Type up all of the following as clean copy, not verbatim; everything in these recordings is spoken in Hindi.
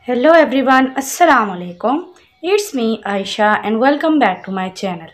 हेलो एवरीवन, अस्सलाम वालेकुम। It's me Ayesha and welcome back to my channel.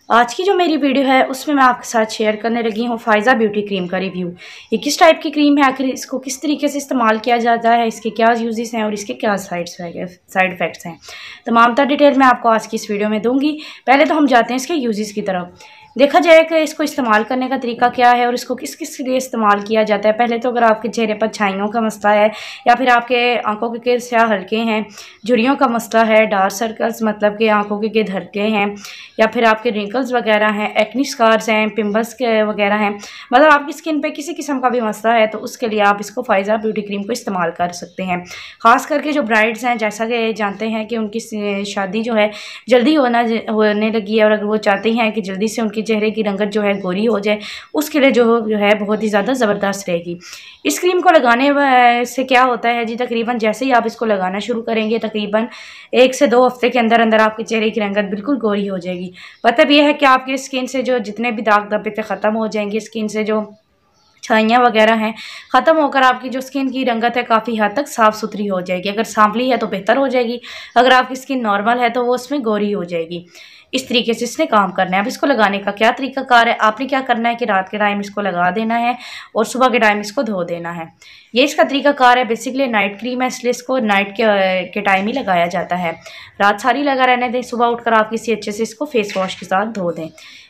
आज की जो मेरी वीडियो है उसमें मैं आपके साथ शेयर करने लगी हूँ फ़ायज़ा ब्यूटी क्रीम का रिव्यू। ये किस टाइप की क्रीम है, आखिर इसको किस तरीके से इस्तेमाल किया जाता है, इसके क्या यूजेस हैं और इसके क्या साइड इफ़ेक्ट्स हैं। तमाम तर डिटेल मैं आपको आज की इस वीडियो में दूँगी। पहले तो हम जाते हैं इसके यूजेस की तरफ। देखा जाए कि इसको इस्तेमाल करने का तरीका क्या है और इसको किस किस लिए इस्तेमाल किया जाता है। पहले तो अगर आपके चेहरे पर छाइयों का मसला है या फिर आपके आंखों के गिर्द स्याह हल्के हैं, झुर्रियों का मसला है, डार्क सर्कल्स मतलब कि आंखों के गिर्द हल्के हैं, या फिर आपके रिंकल्स वगैरह हैं, एक्नी स्कार्स हैं, पिंपल्स के वगैरह हैं, मतलब आपकी स्किन पे किसी किस्म का भी मसला है तो उसके लिए आप इसको फ़ायज़ा ब्यूटी क्रीम को इस्तेमाल कर सकते हैं। ख़ास करके जो ब्राइड्स हैं, जैसा कि जानते हैं कि उनकी शादी जो है जल्दी होने लगी है और अगर वो चाहती हैं कि जल्दी से उनके चेहरे की रंगत जो है गोरी हो जाए, उसके लिए जो है बहुत ही ज़्यादा ज़बरदस्त रहेगी। इस क्रीम को लगाने से क्या होता है जी, तकरीबन जैसे ही आप इसको लगाना शुरू करेंगे तकरीबन 1 से 2 हफ्ते के अंदर अंदर आपके चेहरे की रंगत बिल्कुल गोरी हो जाएगी। मतलब यह है कि आपकी स्किन से जो जितने भी दाग धब्बे थे ख़त्म हो जाएंगे, स्किन से जो छाइयाँ वगैरह हैं ख़त्म होकर आपकी जो स्किन की रंगत है काफ़ी हद तक साफ़ सुथरी हो जाएगी। अगर सांवली है तो बेहतर हो जाएगी, अगर आपकी स्किन नॉर्मल है तो वो उसमें गोरी हो जाएगी। इस तरीके से इसने काम करना है। अब इसको लगाने का क्या तरीकाकार है, आपने क्या करना है कि रात के टाइम इसको लगा देना है और सुबह के टाइम इसको धो देना है। ये इसका तरीकाकार है। बेसिकली नाइट क्रीम है, इसलिए इसको नाइट के टाइम ही लगाया जाता है। रात सारी लगा रहने दें, सुबह उठकर आप किसी अच्छे से इसको फेस वॉश के साथ धो दें।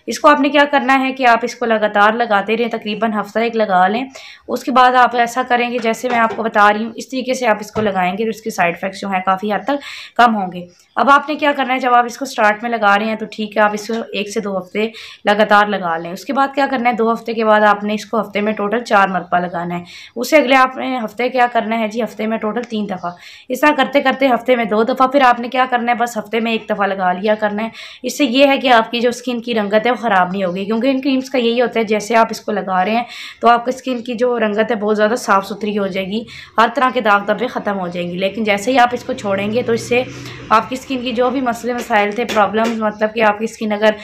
इसको आपने क्या करना है कि आप इसको लगातार लगाते रहें, तकरीबन हफ्ता एक लगा लें। उसके बाद आप ऐसा करेंगे जैसे मैं आपको बता रही हूँ, इस तरीके से आप इसको लगाएंगे तो इसके साइड इफ़ेक्ट्स जो हैं काफ़ी हद तक कम होंगे। अब आपने क्या करना है, जब आप इसको स्टार्ट में लगा रहे हैं तो ठीक है, आप इसको 1 से 2 हफ्ते लगातार लगा लें। उसके बाद क्या करना है, 2 हफ्ते के बाद आपने इसको हफ्ते में टोटल 4 मरतबा लगाना है। उससे अगले आपने हफ्ते क्या करना है जी, हफ्ते में टोटल 3 दफ़ा। इस तरह करते करते हफ्ते में 2 दफ़ा, फिर आपने क्या करना है, बस हफ्ते में 1 दफ़ा लगा लिया करना है। इससे ये है कि आपकी जो स्किन की रंगत है वो ख़राब नहीं होगी, क्योंकि इन क्रीम्स का यही होता है जैसे आप इसको लगा रहे हैं तो आपकी स्किन की जो रंगत है बहुत ज़्यादा साफ़ सुथरी हो जाएगी, हर तरह के दाग धब्बे ख़त्म हो जाएंगी। लेकिन जैसे ही आप इसको छोड़ेंगे तो इससे आपकी स्किन की जो भी मसले मसाइल थे, प्रॉब्लम्स, मतलब कि आपकी स्किन अगर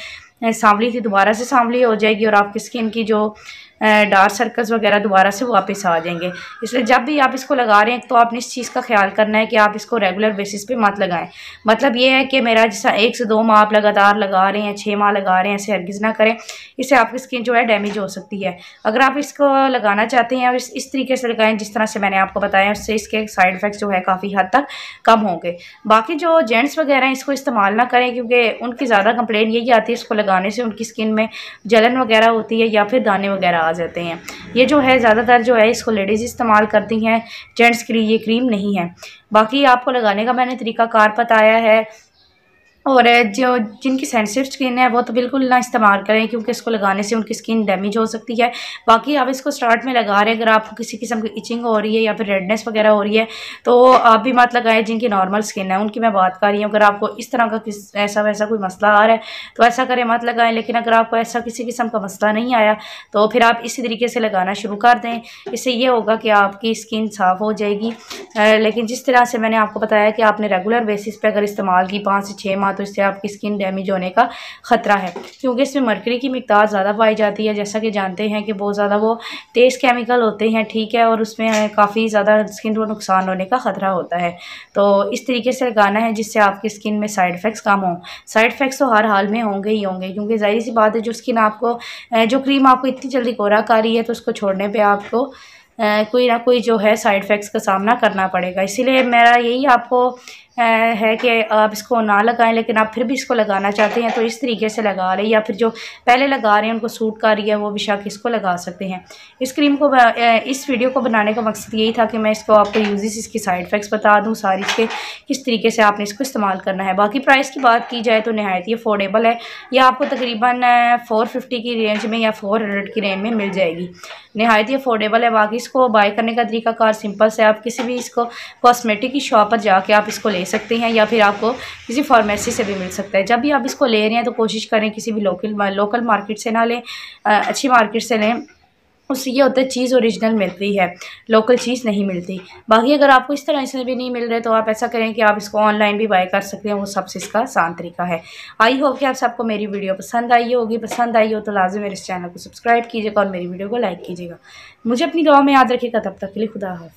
सांवली थी दोबारा से सांवली हो जाएगी और आपकी स्किन की जो डार्क सर्कल्स वगैरह दोबारा से वापस आ जाएंगे। इसलिए जब भी आप इसको लगा रहे हैं तो आपने इस चीज़ का ख्याल करना है कि आप इसको रेगुलर बेसिस पे मत लगाएं। मतलब ये है कि मेरा जैसा 1 से 2 माह आप लगातार लगा रहे हैं, 6 माह लगा रहे हैं, ऐसे हरगिज़ ना करें। इससे आपकी स्किन जो है डैमेज हो सकती है। अगर आप इसको लगाना चाहते हैं और इस तरीके से लगाएं जिस तरह से मैंने आपको बताया, उससे इसके साइड इफ़ेक्ट्स जो है काफ़ी हद तक कम होंगे। बाकी जो जेंट्स वगैरह हैं इसको इस्तेमाल ना करें, क्योंकि उनकी ज़्यादा कंप्लेन यही आती है इसको लगाने से उनकी स्किन में जलन वगैरह होती है या फिर दाने वगैरह आ जाते हैं। ये जो है ज़्यादातर जो है इसको लेडीज़ इस्तेमाल करती हैं, जेंट्स के लिए ये क्रीम नहीं है। बाकी आपको लगाने का मैंने तरीकाकार बताया है। और जो जिनकी सेंसिटिव स्किन है वो तो बिल्कुल ना इस्तेमाल करें, क्योंकि इसको लगाने से उनकी स्किन डैमेज हो सकती है। बाकी आप इसको स्टार्ट में लगा रहे हैं, अगर आपको किसी किस्म की इचिंग हो रही है या फिर रेडनेस वगैरह हो रही है तो आप भी मत लगाएं। जिनकी नॉर्मल स्किन है उनकी मैं बात कर रही हूँ। अगर आपको इस तरह का ऐसा वैसा कोई मसला आ रहा है तो ऐसा करें, मत लगाएं। लेकिन अगर आपको ऐसा किसी किस्म का मसला नहीं आया तो फिर आप इसी तरीके से लगाना शुरू कर दें। इससे ये होगा कि आपकी स्किन साफ़ हो जाएगी। लेकिन जिस तरह से मैंने आपको बताया कि आपने रेगुलर बेसिस पे अगर इस्तेमाल की 5 से 6 माह, तो इससे आपकी स्किन डैमेज होने का ख़तरा है, क्योंकि इसमें मरकरी की मिकदार ज़्यादा पाई जाती है। जैसा कि जानते हैं कि बहुत ज़्यादा वो तेज़ केमिकल होते हैं, ठीक है, और उसमें काफ़ी ज़्यादा स्किन को नुकसान होने का ख़तरा होता है। तो इस तरीके से लगाना है जिससे आपकी स्किन में साइड इफ़ेक्ट्स कम हों। साइड इफ़ेक्ट्स तो हर हाल में होंगे ही होंगे, क्योंकि ज़ाहिर सी बात है जो स्किन आपको जो क्रीम आपको इतनी जल्दी गोरा कर रही है तो उसको छोड़ने पर आपको कोई ना कोई जो है साइड इफ़ेक्ट्स का सामना करना पड़ेगा। इसीलिए मेरा यही आपको है कि आप इसको ना लगाएं, लेकिन आप फिर भी इसको लगाना चाहते हैं तो इस तरीके से लगा लें, या फिर जो पहले लगा रहे हैं उनको सूट कर रही है वो बेशक इसको लगा सकते हैं। इस क्रीम को इस वीडियो को बनाने का मकसद यही था कि मैं इसको आपको यूजेस, इसकी साइड इफ़ेक्ट्स बता दूँ सारी, इसके किस तरीके से आपने इसको इस्तेमाल करना है। बाकी प्राइस की बात की जाए तो नहायत ही अफोर्डेबल है। यह आपको तकरीबन 450 की रेंज में या 400 की रेंज में मिल जाएगी। नहायत ही अफोर्डेबल है। बाकी इसको बाय करने का तरीकाकार सिंपल से, आप किसी भी इसको कॉस्मेटिक की शॉप पर जाके आप इसको ले सकते हैं, या फिर आपको किसी फार्मेसी से भी मिल सकता है। जब भी आप इसको ले रहे हैं तो कोशिश करें किसी भी लोकल मार्केट से ना लें, अच्छी मार्केट से लें। उससे ये होता है चीज़ ओरिजिनल मिलती है, लोकल चीज़ नहीं मिलती। बाकी अगर आपको इस तरह से भी नहीं मिल रहे तो आप ऐसा करें कि आप इसको ऑनलाइन भी बाय कर सकते हैं, वो सबसे इसका आसान तरीका है। आई होप कि आप सबको मेरी वीडियो पसंद आई होगी। पसंद आई हो तो लाजिम मेरे इस चैनल को सब्सक्राइब कीजिएगा और मेरी वीडियो को लाइक कीजिएगा। मुझे अपनी दुआ में याद रखिएगा। तब तक के लिए खुदा हाफिज़।